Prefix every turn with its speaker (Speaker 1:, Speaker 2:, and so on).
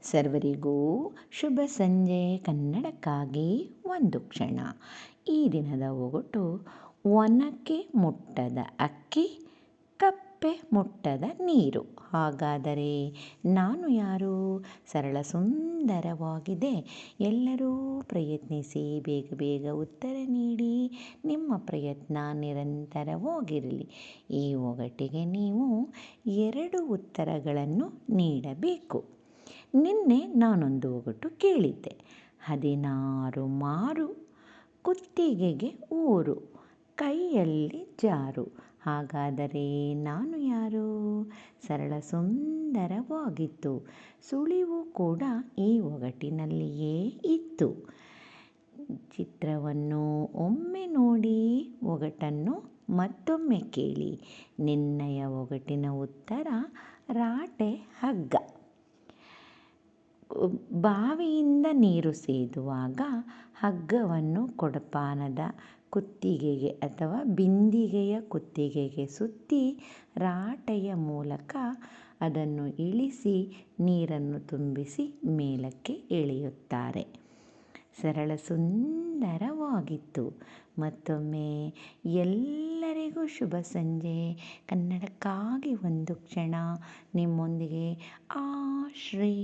Speaker 1: ಸರ್ವರಿಗೂ ಶುಭ ಸಂಜೆ. ಕನ್ನಡಕ್ಕಾಗಿ ಒಂದು ಕ್ಷಣ. ಈ ದಿನದ ಒಗಟು: ಒನಕೆ ಮುಟ್ಟದ ಅಕ್ಕಿ, ಕಪ್ಪೆ ಮುಟ್ಟದ ನೀರು. ಹಾಗಾದರೆ ನಾನು ಯಾರು? ಸರಳ ಸುಂದರವಾಗಿದೆ. ಎಲ್ಲರೂ ಪ್ರಯತ್ನಿಸಿ, ಬೇಗ ಬೇಗ ಉತ್ತರ ನೀಡಿ. ನಿಮ್ಮ ಪ್ರಯತ್ನ ನಿರಂತರವಾಗಿರಲಿ. ಈ ಒಗಟಿಗೆ ನೀವು 2 ಉತ್ತರಗಳನ್ನು ನೀಡಬೇಕು. ನಿನ್ನೆ ನಾನೊಂದು ಒಗಟು ಕೇಳಿದ್ದೆ. 16 ಮಾರು, ಕುತ್ತಿಗೆಗೆ ಊರು, ಕೈಯಲ್ಲಿ ಜಾರು. ಹಾಗಾದರೆ ನಾನು ಯಾರು? ಸರಳ ಸುಂದರವಾಗಿತ್ತು. ಸುಳಿವು ಕೂಡ ಈ ಒಗಟಿನಲ್ಲಿಯೇ ಇತ್ತು. ಚಿತ್ರವನ್ನು ಒಮ್ಮೆ ನೋಡಿ, ಒಗಟನ್ನು ಮತ್ತೊಮ್ಮೆ ಕೇಳಿ. ನಿನ್ನೆಯ ಒಗಟಿನ ಉತ್ತರ ರಾಟೆ ಹಗ್ಗ. ಬಾವಿಯಿಂದ ನೀರು ಸೇದುವಾಗ ಹಗ್ಗವನ್ನು ಕೊಡಪಾನದ ಕುತ್ತಿಗೆಗೆ ಅಥವಾ ಬಿಂದಿಗೆಯ ಕುತ್ತಿಗೆಗೆ ಸುತ್ತಿ ರಾಟೆಯ ಮೂಲಕ ಅದನ್ನು ಇಳಿಸಿ ನೀರನ್ನು ತುಂಬಿಸಿ ಮೇಲಕ್ಕೆ ಎಳೆಯುತ್ತಾರೆ. ಸರಳ ಸುಂದರವಾಗಿತ್ತು. ಮತ್ತೊಮ್ಮೆ ಎಲ್ಲರಿಗೂ ಶುಭ ಸಂಜೆ. ಕನ್ನಡಕ್ಕಾಗಿ ಒಂದು ಕ್ಷಣ. ನಿಮ್ಮೊಂದಿಗೆ ಆಶ್ರೀ.